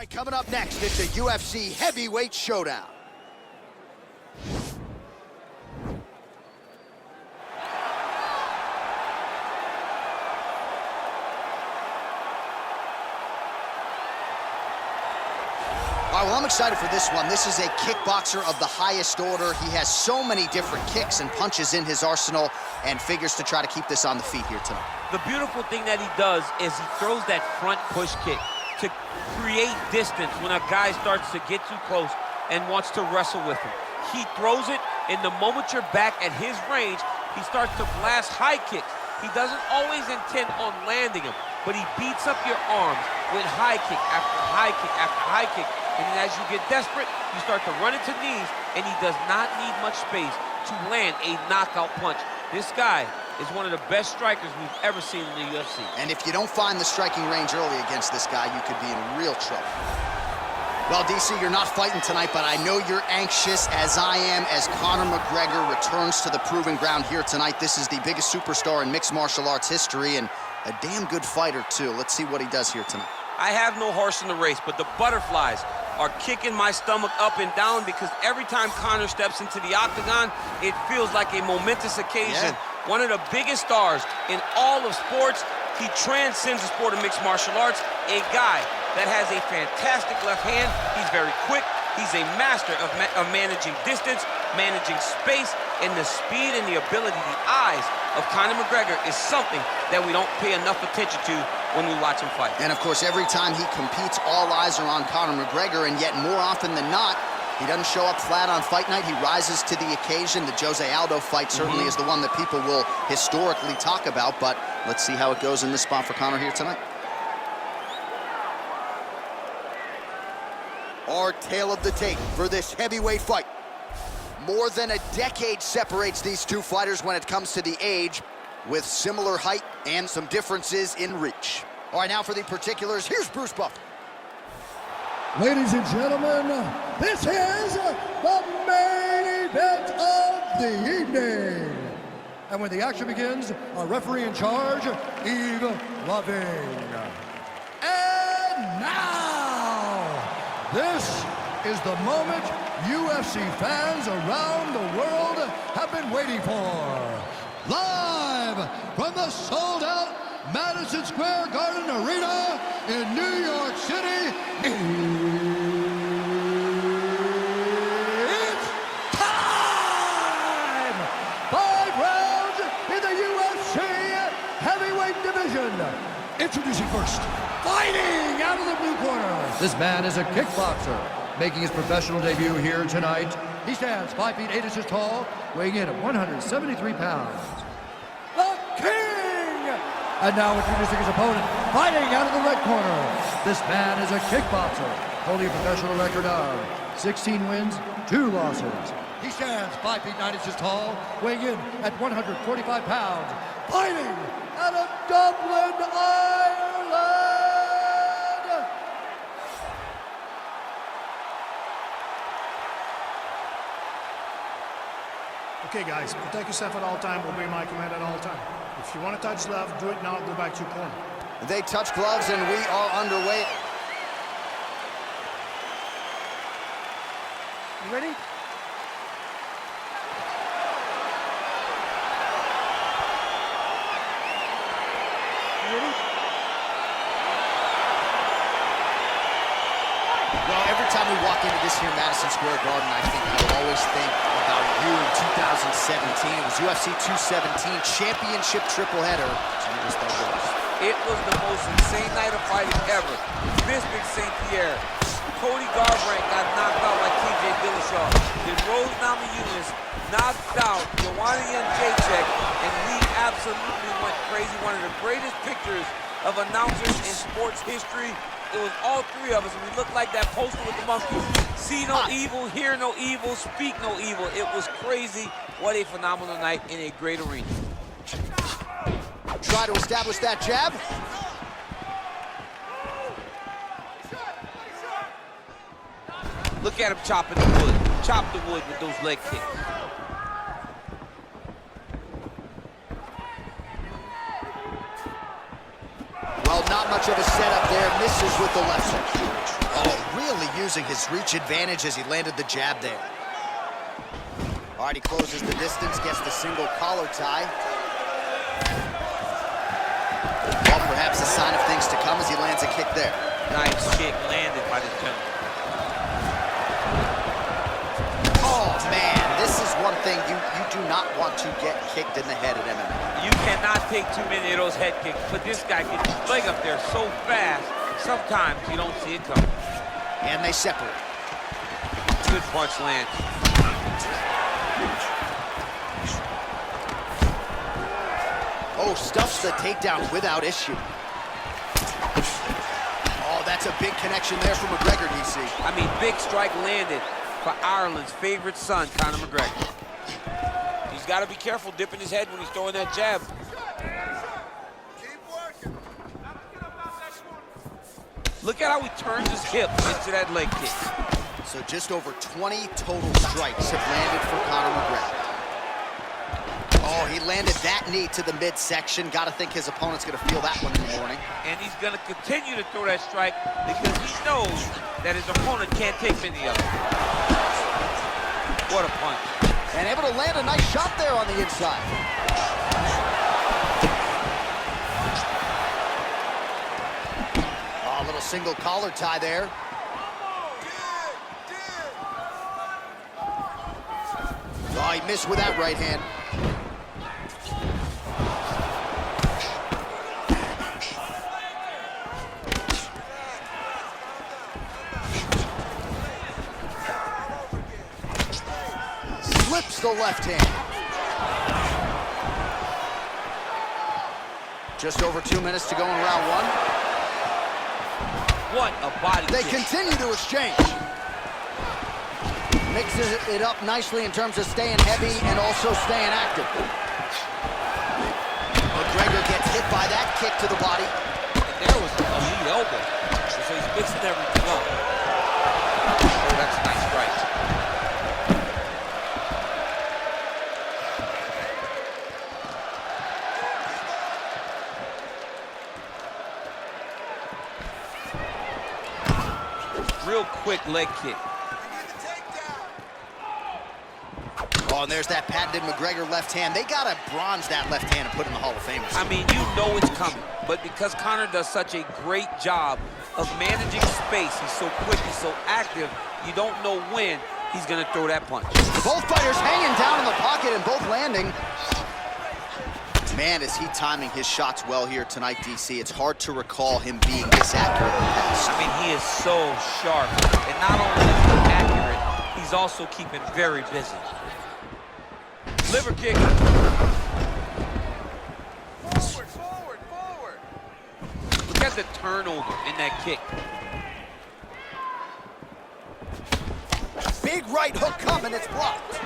right, coming up next, it's a UFC heavyweight showdown. All right, well, I'm excited for this one. This is a kickboxer of the highest order. He has so many different kicks and punches in his arsenal and figures to try to keep this on the feet here tonight. The beautiful thing that he does is he throws that front push kick to create distance when a guy starts to get too close and wants to wrestle with him. He throws it, and the moment you're back at his range, he starts to blast high kicks. He doesn't always intend on landing them, but he beats up your arms with high kick after high kick after high kick. And then as you get desperate, you start to run into knees, and he does not need much space to land a knockout punch. This guy is one of the best strikers we've ever seen in the UFC. And if you don't find the striking range early against this guy, you could be in real trouble. Well, DC, you're not fighting tonight, but I know you're anxious, as I am, as Conor McGregor returns to the proving ground here tonight. This is the biggest superstar in mixed martial arts history, and a damn good fighter, too. Let's see what he does here tonight. I have no horse in the race, but the butterflies are kicking my stomach up and down because every time Conor steps into the octagon, it feels like a momentous occasion. Yeah. One of the biggest stars in all of sports. He transcends the sport of mixed martial arts. A guy that has a fantastic left hand. He's very quick. He's a master of managing distance, managing space, and the speed and the ability, the eyes of Conor McGregor is something that we don't pay enough attention to when we watch him fight. And of course, every time he competes, all eyes are on Conor McGregor, and yet more often than not, he doesn't show up flat on fight night. He rises to the occasion. The Jose Aldo fight certainly is the one that people will historically talk about, but let's see how it goes in this spot for Conor here tonight. Our tale of the tape for this heavyweight fight. More than a decade separates these two fighters when it comes to the age, with similar height and some differences in reach. All right, now for the particulars, here's Bruce Buffer. Ladies and gentlemen, this is the main event of the evening. And when the action begins, our referee in charge, Yves Lavigne. And now, this is the moment UFC fans around the world have been waiting for. Live from the sold-out Madison Square Garden Arena in New York City, it's time! 5 rounds in the UFC heavyweight division. Introducing first, fighting out of the blue corner. This man is a kickboxer, making his professional debut here tonight. He stands 5 feet 8 inches tall, weighing in at 173 pounds. The King! And now introducing his opponent, fighting out of the red corner. This man is a kickboxer, holding a professional record of 16 wins, 2 losses. He stands 5 feet 9 inches tall, weighing in at 145 pounds, fighting out of Dublin, Ireland! Okay, guys, protect yourself at all time, obey my command at all time. If you want to touch left, do it now, go back to your corner. They touch gloves, and we are underway. You ready? You ready? Well, every time we walk into this here Madison Square Garden, I will always think about you in 2017. It was UFC 217 championship triple header. And it was the worst. It was the most insane night of fighting ever. Bisping St. Pierre. Cody Garbrandt got knocked out by TJ Dillashaw. Then Rose Namajunas knocked out Joanna Jędrzejczyk, and we absolutely went crazy. One of the greatest pictures of announcers in sports history. It was all 3 of us, and we looked like that poster with the monkeys. See no evil, hear no evil, speak no evil. It was crazy. What a phenomenal night in a great arena. Try to establish that jab. Look at him chopping the wood. Chop the wood with those leg kicks. Well, not much of a setup there. Misses finishes with the left hook. Oh, really using his reach advantage as he landed the jab there. All right, he closes the distance, gets the single collar tie. Well, perhaps a sign of things to come as he lands a kick there. Nice kick landed by this gentleman. Oh, man, this is one thing you do not want to get kicked in the head at MMA. You cannot take too many of those head kicks, but this guy gets his leg up there so fast, sometimes you don't see it coming. And they separate. Good punch land. Oh, stuffs the takedown without issue. Oh, that's a big connection there from McGregor, DC. I mean, big strike landed for Ireland's favorite son, Conor McGregor. He's got to be careful dipping his head when he's throwing that jab. Look at how he turns his hip into that leg kick. So just over 20 total strikes have landed for Conor McGregor. Oh, he landed that knee to the midsection. Got to think his opponent's going to feel that one in the morning. And he's going to continue to throw that strike because he knows that his opponent can't take many of them. What a punch. And able to land a nice shot there on the inside. Oh, a little single collar tie there. Oh, he missed with that right hand. Slips the left hand. Just over 2 minutes to go in round one. What a body They kick. continue to exchange. Mixes it up nicely in terms of staying heavy and also staying active. McGregor gets hit by that kick to the body. And there was a lead elbow. So he's mixing everything up. Oh, that's a nice strike. Real quick leg kick. Oh, and there's that patented McGregor left hand. They got to bronze that left hand and put in the Hall of Fame. I mean, you know it's coming, but because Conor does such a great job of managing space, he's so quick, he's so active, you don't know when he's gonna throw that punch. Both fighters hanging down in the pocket and both landing. Man, is he timing his shots well here tonight, DC. It's hard to recall him being this accurate in the past. I mean, he is so sharp, and not only is he accurate, he's also keeping very busy. Liver kick. Forward, forward, forward. Look at the turnover in that kick. Big right hook coming, it's blocked.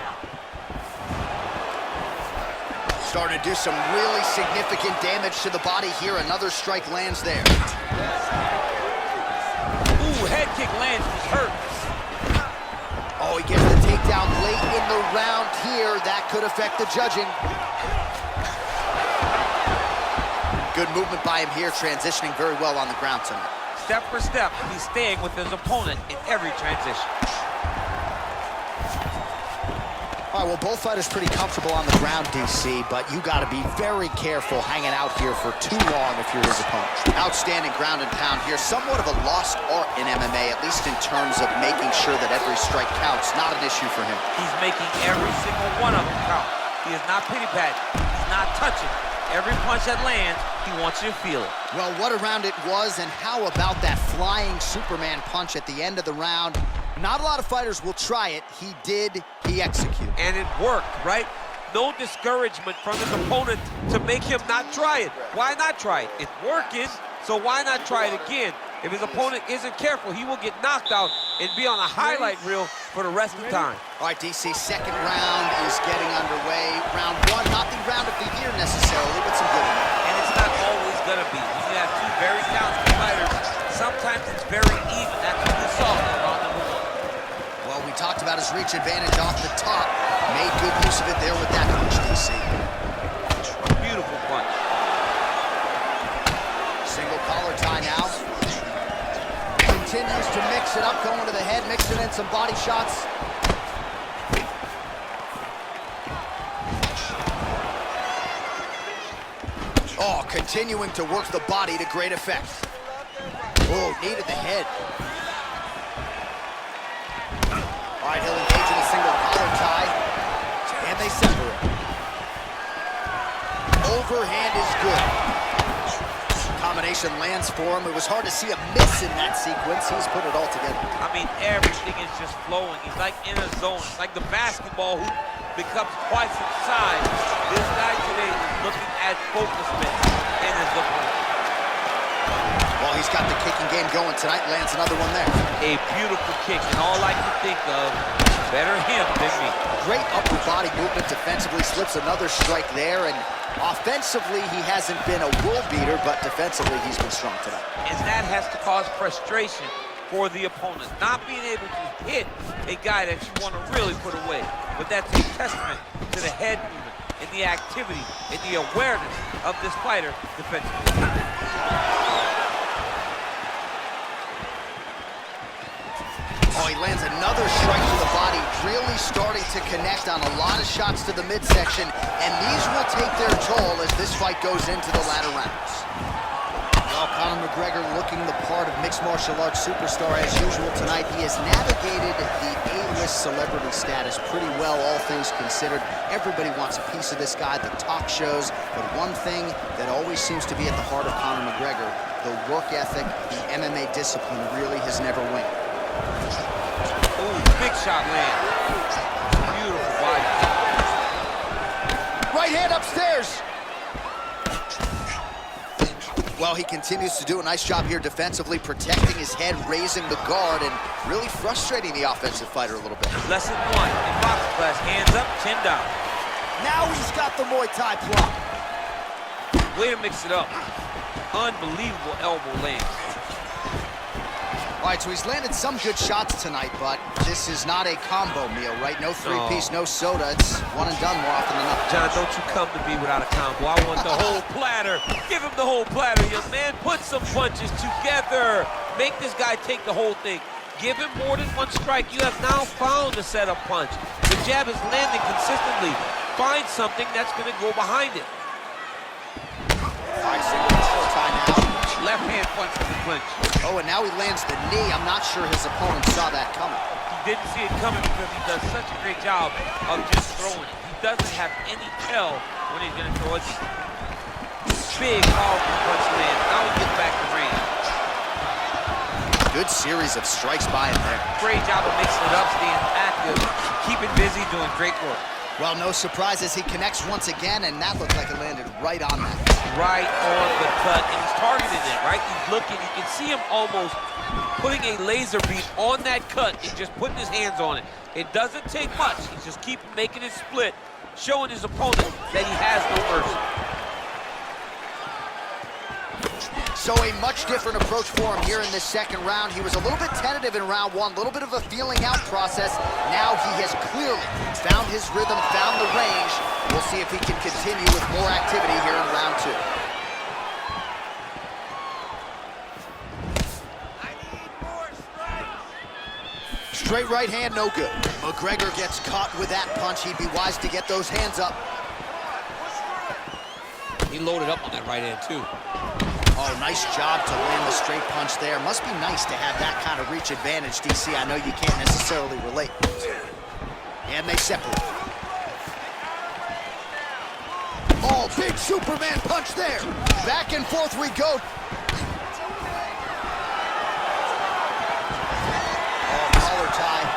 Starting to do some really significant damage to the body here. Another strike lands there. Ooh, head kick lands, he's hurt. Oh, he gets the takedown late in the round here. That could affect the judging. Good movement by him here, transitioning very well on the ground tonight. Step for step, he's staying with his opponent in every transition. All right, well, both fighters pretty comfortable on the ground, DC, but you got to be very careful hanging out here for too long if you're his opponent. Outstanding ground and pound here. Somewhat of a lost art in MMA, at least in terms of making sure that every strike counts. Not an issue for him. He's making every single one of them count. He is not pity-patting. He's not touching. Every punch that lands, he wants you to feel it. Well, what a round it was, and how about that flying Superman punch at the end of the round? Not a lot of fighters will try it. He did, he executed. And it worked, right? No discouragement from his opponent to make him not try it. Why not try it? It's working, so why not try it again? If his opponent isn't careful, he will get knocked out and be on a highlight reel for the rest of the time. All right, DC, second round is getting underway. Round one, not the round of the year necessarily, but some good in it. And it's not always gonna be. When you have two very talented fighters, sometimes it's very even. That's what we saw in round number one. Well, we talked about his reach advantage off the top. Made good use of it there with that punch, DC. Beautiful punch. Single collar tie now. continues to mix it up, going to the head, mixing in some body shots. Oh, continuing to work the body to great effect. Oh, knee to the head. All right, he'll engage in a single collar tie, and they separate. Overhand is good. Combination lands for him. It was hard to see a miss in that sequence. He's put it all together. I mean, everything is just flowing. He's like in a zone. It's like the basketball hoop becomes twice its size. This guy today is looking at focusment in his opponent. Well, he's got the kicking game going tonight. Lands another one there. A beautiful kick, and all I can think of, better him than me. Great upper body movement defensively. Slips another strike there, and offensively, he hasn't been a world beater, but defensively, he's been strong tonight. And that has to cause frustration for the opponent. Not being able to hit a guy that you want to really put away. But that's a testament to the head movement and the activity and the awareness of this fighter defensively. Oh, he lands another strike to the body, really starting to connect on a lot of shots to the midsection, and these will take their toll as this fight goes into the latter rounds. Well, Conor McGregor looking the part of mixed martial arts superstar as usual tonight. He has navigated the A-list celebrity status pretty well, all things considered. Everybody wants a piece of this guy, the talk shows, but one thing that always seems to be at the heart of Conor McGregor, the work ethic, the MMA discipline really has never waned. Ooh, big shot land. Beautiful body. Right hand upstairs. Well, he continues to do a nice job here defensively, protecting his head, raising the guard, and really frustrating the offensive fighter a little bit. Lesson one in boxing class, hands up, chin down. Now he's got the Muay Thai block. Way to mix it up. Unbelievable elbow land. All right, so he's landed some good shots tonight, but this is not a combo meal, right? No three-piece, no soda. It's one and done more often than not. John, don't you come to me without a combo. I want the whole platter. Give him the whole platter, young man. Put some punches together. Make this guy take the whole thing. Give him more than one strike. You have now found a setup punch. The jab is landing consistently. Find something that's going to go behind it. All right, single control tie now. Left hand punch from the clinch. Oh, and now he lands the knee. I'm not sure his opponent saw that coming. He didn't see it coming because he does such a great job of just throwing it. He doesn't have any tell when he's going to throw it. Big, powerful punch land. Now he gets back to range. Good series of strikes by him there. Great job of mixing it up, staying active, keeping busy, doing great work. Well, no surprises. He connects once again, and that looked like it landed right on that. Right on the cut, and he's targeting it, right? He's looking. You can see him almost putting a laser beam on that cut and just putting his hands on it. It doesn't take much. He's just keep making it split, showing his opponent that he has no mercy. So a much different approach for him here in this second round. He was a little bit tentative in round one, a little bit of a feeling out process. Now he has clearly found his rhythm, found the range. We'll see if he can continue with more activity here in round two. I need more strikes. Straight right hand, no good. McGregor gets caught with that punch. He'd be wise to get those hands up. He loaded up on that right hand, too. Oh, nice job to land the straight punch there. Must be nice to have that kind of reach advantage, DC. I know you can't necessarily relate. And they separate. Oh, big Superman punch there. Back and forth we go. Oh, collar tie.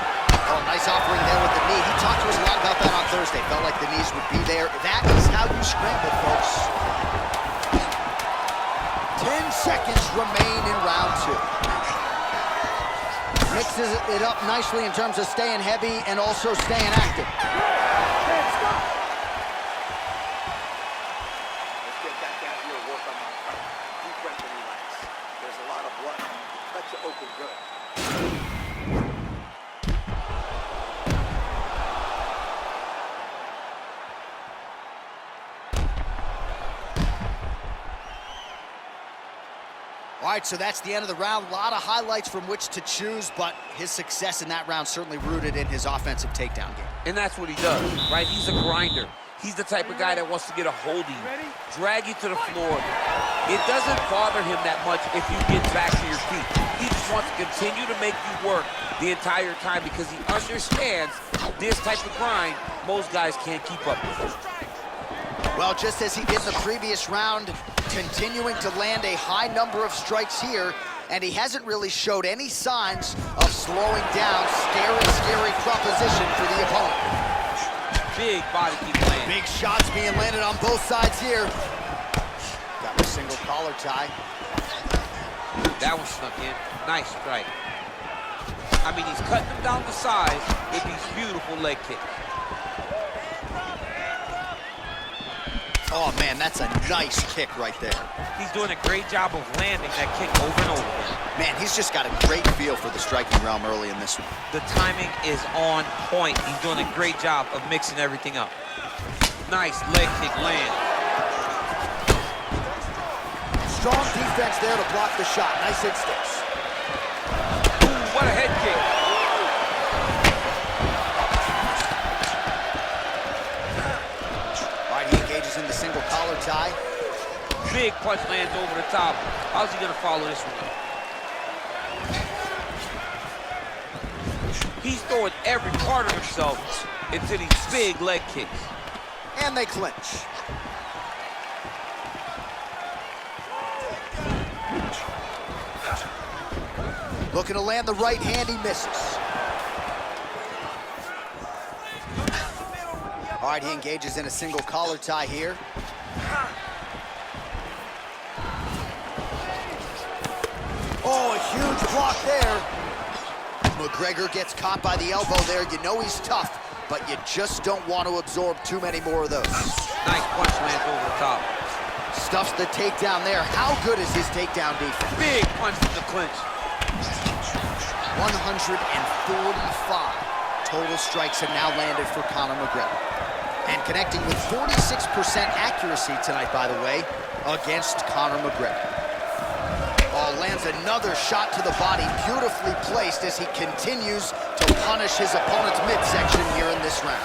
Oh, nice offering there with the knee. He talked to us a lot about that on Thursday. Felt like the knees would be there. That is how you scramble, folks. 10 seconds remain in round two. Mixes it up nicely in terms of staying heavy and also staying active. Let's get that down here, work on my fight. Deep breath and relax. There's a lot of blood. Cut you open good. All right, so that's the end of the round. A lot of highlights from which to choose, but his success in that round certainly rooted in his offensive takedown game. And that's what he does, right? He's a grinder. He's the type of guy that wants to get a hold of you, drag you to the floor. It doesn't bother him that much if you get back to your feet. He just wants to continue to make you work the entire time because he understands this type of grind most guys can't keep up with. Well, just as he did in the previous round, continuing to land a high number of strikes here, and he hasn't really showed any signs of slowing down. Scary proposition for the opponent. Big body keep landing. Big shots being landed on both sides here. Got a single collar tie. That one snuck in. Nice strike. I mean, he's cutting them down the sides with these beautiful leg kicks. Oh, man, that's a nice kick right there. He's doing a great job of landing that kick over and over again. Man, he's just got a great feel for the striking realm early in this one. The timing is on point. He's doing a great job of mixing everything up. Nice leg kick land. Strong defense there to block the shot. Nice instincts. Ooh, what a head kick. In the single collar tie. Big punch lands over the top. How's he gonna follow this one up? He's throwing every part of himself into these big leg kicks. And they clinch. Looking to land the right hand, he misses. All right, he engages in a single collar tie here. Oh, a huge block there. McGregor gets caught by the elbow there. You know he's tough, but you just don't want to absorb too many more of those. Nice punch lands over the top. Stuffs the takedown there. How good is his takedown defense? Big punch from the clinch. 145 total strikes have now landed for Conor McGregor. And connecting with 46% accuracy tonight, by the way, against Conor McGregor. Oh, lands another shot to the body, beautifully placed as he continues to punish his opponent's midsection here in this round.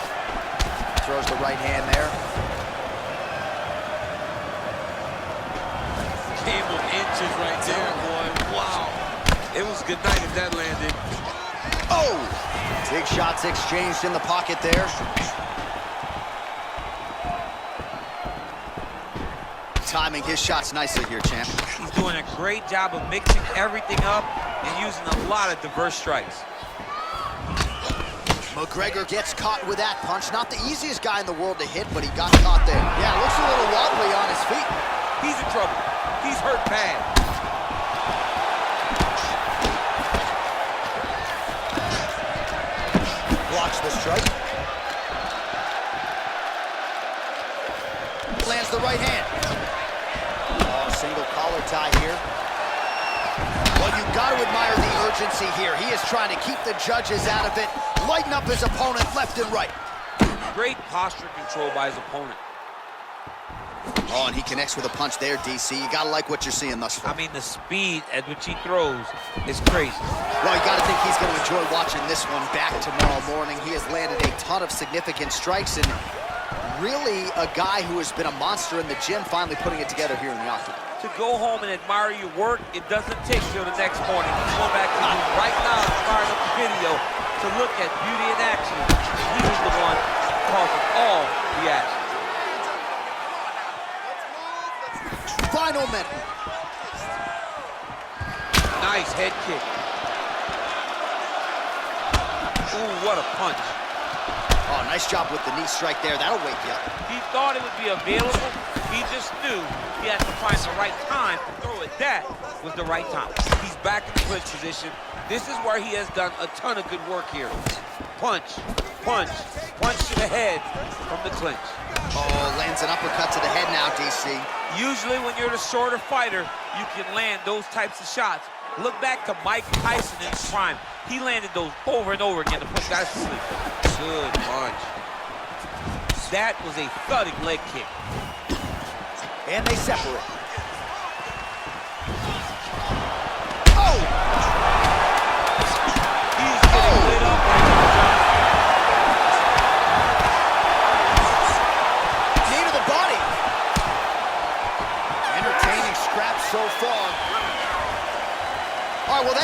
Throws the right hand there. Game of inches right there, boy. Wow. It was good night if that landed. Oh! Big shots exchanged in the pocket there. Timing his shots nicely here, champ. He's doing a great job of mixing everything up and using a lot of diverse strikes. McGregor gets caught with that punch. Not the easiest guy in the world to hit, but he got caught there. Yeah, looks a little wobbly on his feet. He's in trouble. He's hurt bad. Blocks the strike. Lands the right hand. Oh, single collar tie here. Well, you got to admire the urgency here. He is trying to keep the judges out of it, lighten up his opponent left and right. Great posture control by his opponent. Oh, and he connects with a punch there, DC. You got to like what you're seeing thus far. I mean, the speed at which he throws is crazy. Well, you got to think he's going to enjoy watching this one back tomorrow morning. He has landed a ton of significant strikes and really a guy who has been a monster in the gym, finally putting it together here in the octagon. To go home and admire your work, it doesn't take till the next morning. He's going back to you right now and firing up the video to look at beauty in action. He was the one causing all the action. Final minute. Nice head kick. Ooh, what a punch. Oh, nice job with the knee strike there. That'll wake you up. He thought it would be available. He just knew he had to find the right time to throw it. That was the right time. He's back in clinch position. This is where he has done a ton of good work here. Punch, punch, punch to the head from the clinch. Oh, lands an uppercut to the head now, DC. Usually when you're the shorter fighter, you can land those types of shots. Look back to Mike Tyson in his prime. He landed those over and over again to put guys to sleep. Good punch. That was a thudding leg kick. And they separate.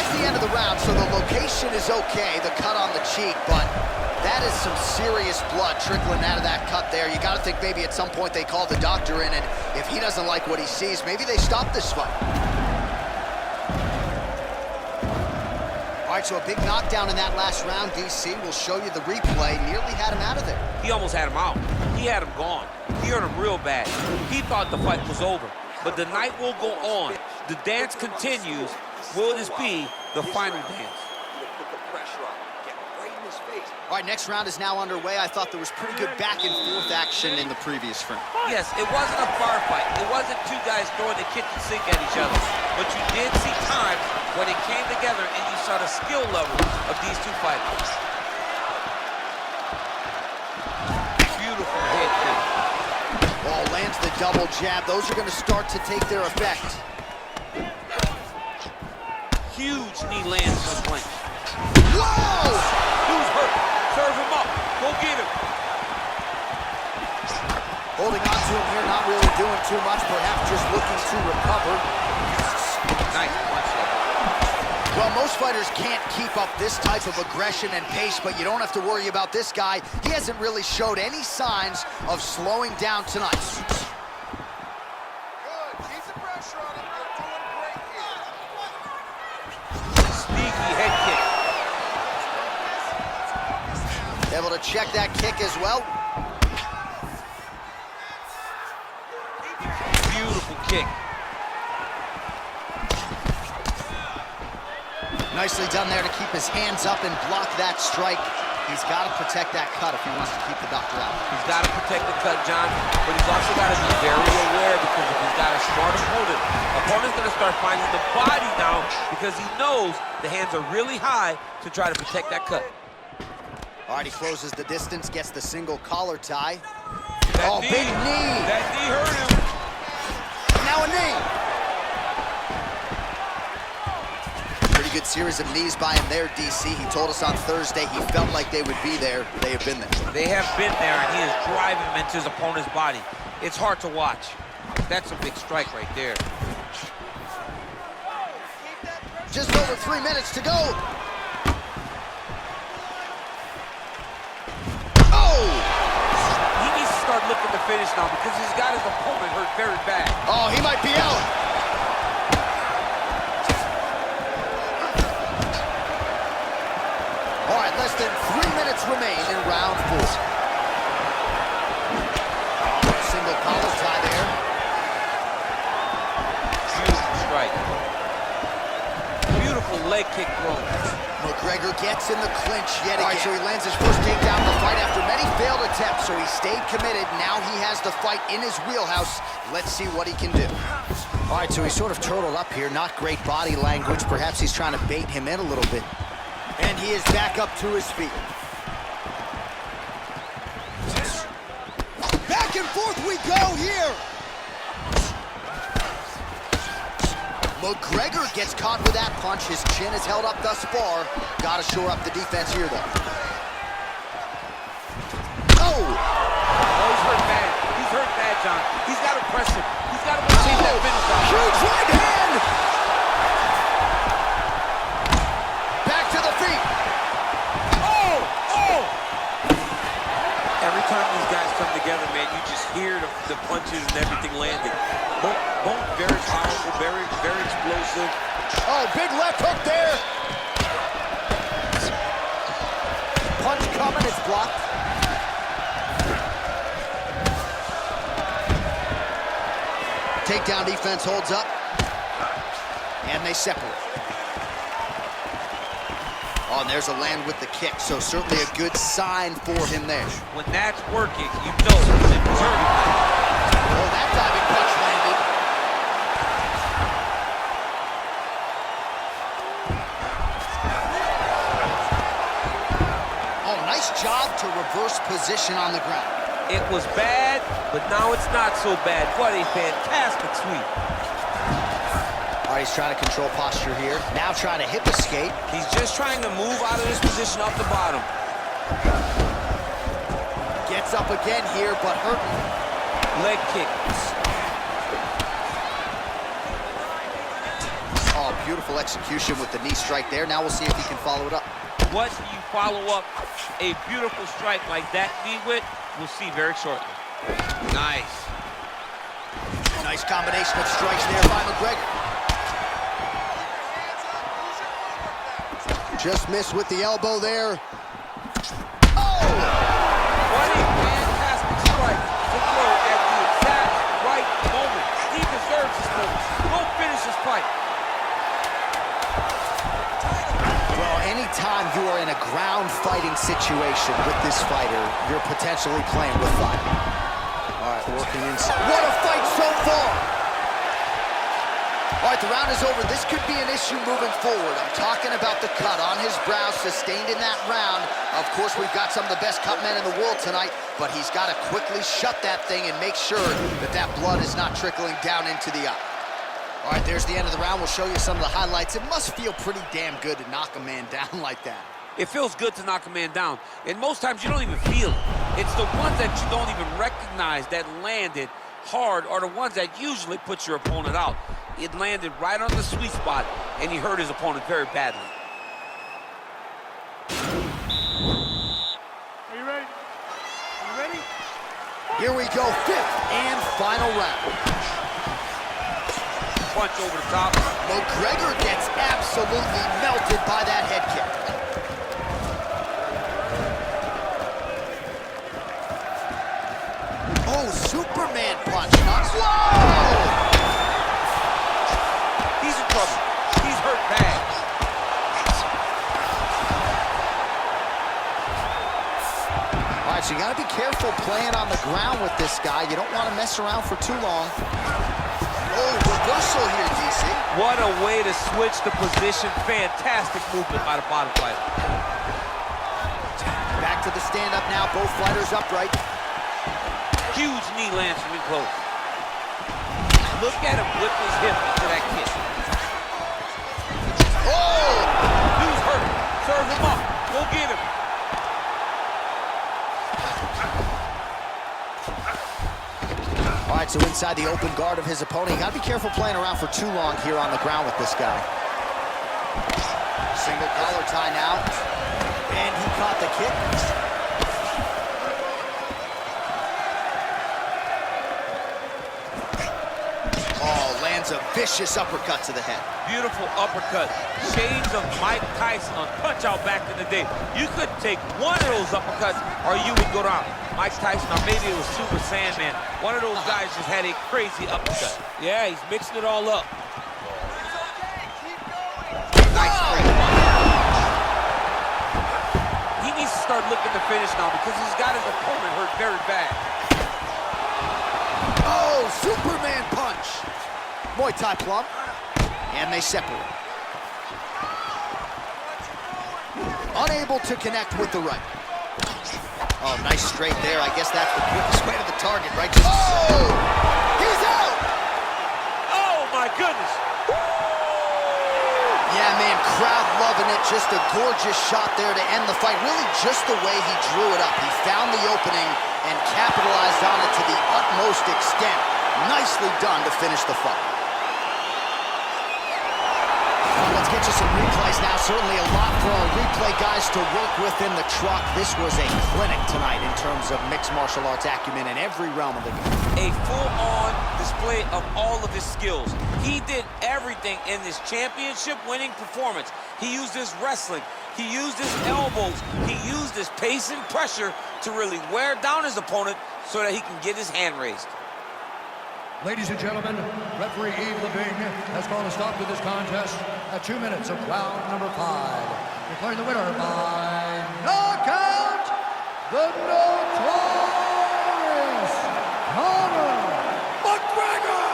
That's the end of the round, so the location is okay, the cut on the cheek, but that is some serious blood trickling out of that cut there. You got to think maybe at some point they call the doctor in, and if he doesn't like what he sees, maybe they stop this fight. All right, so a big knockdown in that last round, DC. We'll show you the replay. Nearly had him out of there. He almost had him out. He had him gone. He hurt him real bad. He thought the fight was over. But the night will go on. The dance continues. Will this be the final dance? Put the pressure on him. Get right in his face. All right, next round is now underway. I thought there was pretty good back and forth action in the previous frame. Yes, it wasn't a bar fight. It wasn't two guys throwing the kitchen sink at each other. But you did see times when it came together and you saw the skill level of these two fighters. Beautiful head kick. Ball lands the double jab. Those are going to start to take their effect. Huge knee lands on Blank. Whoa! Dude's hurt. Serve him up. Go get him. Holding on to him here, not really doing too much, perhaps just looking to recover. Nice punch there. Well, most fighters can't keep up this type of aggression and pace, but you don't have to worry about this guy. He hasn't really showed any signs of slowing down tonight. Good. Keep the pressure on him. You're doing great here. Sneaky head kick. Able to check that kick as well. Beautiful kick. Nicely done there to keep his hands up and block that strike. He's got to protect that cut if he wants to keep the doctor out. He's got to protect the cut, John, but he's also got to be very aware because if he's got a smart opponent's going to start finding the body now because he knows the hands are really high to try to protect that cut. All right, he closes the distance, gets the single collar tie. That big knee. That knee hurt him. Now a knee. Pretty good series of knees by him there, DC. He told us on Thursday he felt like they would be there. They have been there. They have been there, and he is driving him into his opponent's body. It's hard to watch. That's a big strike right there. Just over 3 minutes to go. Oh! He needs to start looking to finish now because he's got his opponent hurt very bad. Oh, he might be out. All right, less than 3 minutes remain in round 4. Single collar tie there. Beautiful strike. Beautiful leg kick throw. McGregor gets in the clinch yet again. All right, so he lands his first takedown of the fight after many failed attempts, so he stayed committed. Now he has the fight in his wheelhouse. Let's see what he can do. All right, so he's sort of turtled up here. Not great body language. Perhaps he's trying to bait him in a little bit. And he is back up to his feet. Back and forth we go here. McGregor gets caught with that punch. His chin is held up thus far. Got to shore up the defense here, though. Oh! Oh, he's hurt bad. He's hurt bad, John. He's got to press him. He's got to maintain that finish out. Huge right hand! Back to the feet. Oh! Oh! Every time these guys come together, man, you just hear the punches and everything landing. Both very powerful, very explosive. Oh, big left hook there. Punch coming, it's blocked. Takedown defense holds up. And they separate. Oh, and there's a land with the kick, so certainly a good sign for him there. When that's working, you know he's in reserve. Oh, that diving punch landed. Oh, nice job to reverse position on the ground. It was bad, but now it's not so bad. What a fantastic sweep. All right, he's trying to control posture here. Now trying to hip escape. He's just trying to move out of this position off the bottom. Gets up again here, but hurting. Leg kick. Oh, beautiful execution with the knee strike there. Now we'll see if he can follow it up. What you follow up a beautiful strike like that knee with, we'll see very shortly. Nice. Nice combination of strikes there by McGregor. Just missed with the elbow there. Oh! What a fantastic strike to throw at the exact right moment. He deserves this moment. Go finish this fight. Well, anytime you are in a ground fighting situation with this fighter, you're potentially playing with fire. All right, working inside. What a fight so far! All right, the round is over. This could be an issue moving forward. I'm talking about the cut on his brow sustained in that round. Of course, we've got some of the best cut men in the world tonight, but he's got to quickly shut that thing and make sure that that blood is not trickling down into the eye. All right, there's the end of the round. We'll show you some of the highlights. It must feel pretty damn good to knock a man down like that. It feels good to knock a man down, and most times you don't even feel it. It's the ones that you don't even recognize that landed hard are the ones that usually put your opponent out. It landed right on the sweet spot, and he hurt his opponent very badly. Are you ready? Are you ready? Here we go, fifth and final round. Punch over the top. McGregor gets absolutely melted by that head kick. Oh, Superman punch. Whoa! He's in trouble. He's hurt bad. All right, so you got to be careful playing on the ground with this guy. You don't want to mess around for too long. Oh, reversal here, DC. What a way to switch the position. Fantastic movement by the bottom fighter. Back to the stand-up now. Both fighters upright. Huge knee lands from in close. Look at him whip his hip into that kick. Oh! Dude's hurt. Serve him up. Go get him. All right, so inside the open guard of his opponent. You got to be careful playing around for too long here on the ground with this guy. Single collar tie now. And he caught the kick. Oh, lands a vicious uppercut to the head. Beautiful uppercut. Shades of Mike Tyson on Punch-Out back in the day. You could take one of those uppercuts or you would go down. Mike Tyson, or maybe it was Super Sandman. One of those guys just had a crazy uppercut. Yeah, he's mixing it all up. Nice straight punch. He needs to start looking to finish now because he's got his opponent hurt very bad. Oh, Superman punch. Muay Thai plum. And they separate. Unable to connect with the right. Oh, nice straight there. I guess that's the quickest way to the target, right? Just, oh! He's out! Oh, my goodness. Yeah, man, crowd loving it. Just a gorgeous shot there to end the fight. Really just the way he drew it up. He found the opening and capitalized on it to the utmost extent. Nicely done to finish the fight. Let's get you some replays now. Certainly a lot for our replay guys to work with in the truck. This was a clinic tonight in terms of mixed martial arts acumen in every realm of the game. A full-on display of all of his skills. He did everything in this championship-winning performance. He used his wrestling. He used his elbows. He used his pace and pressure to really wear down his opponent so that he can get his hand raised. Ladies and gentlemen, referee Yves Levine has called a stop to this contest at 2 minutes of round number 5. Declaring the winner by knockout, the notorious Conor McGregor!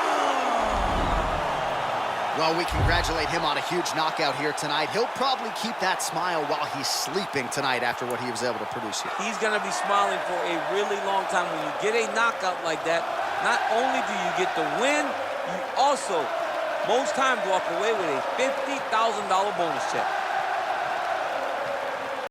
Well, we congratulate him on a huge knockout here tonight. He'll probably keep that smile while he's sleeping tonight after what he was able to produce here. He's going to be smiling for a really long time. When you get a knockout like that, not only do you get the win, you also, most times, walk away with a $50,000 bonus check.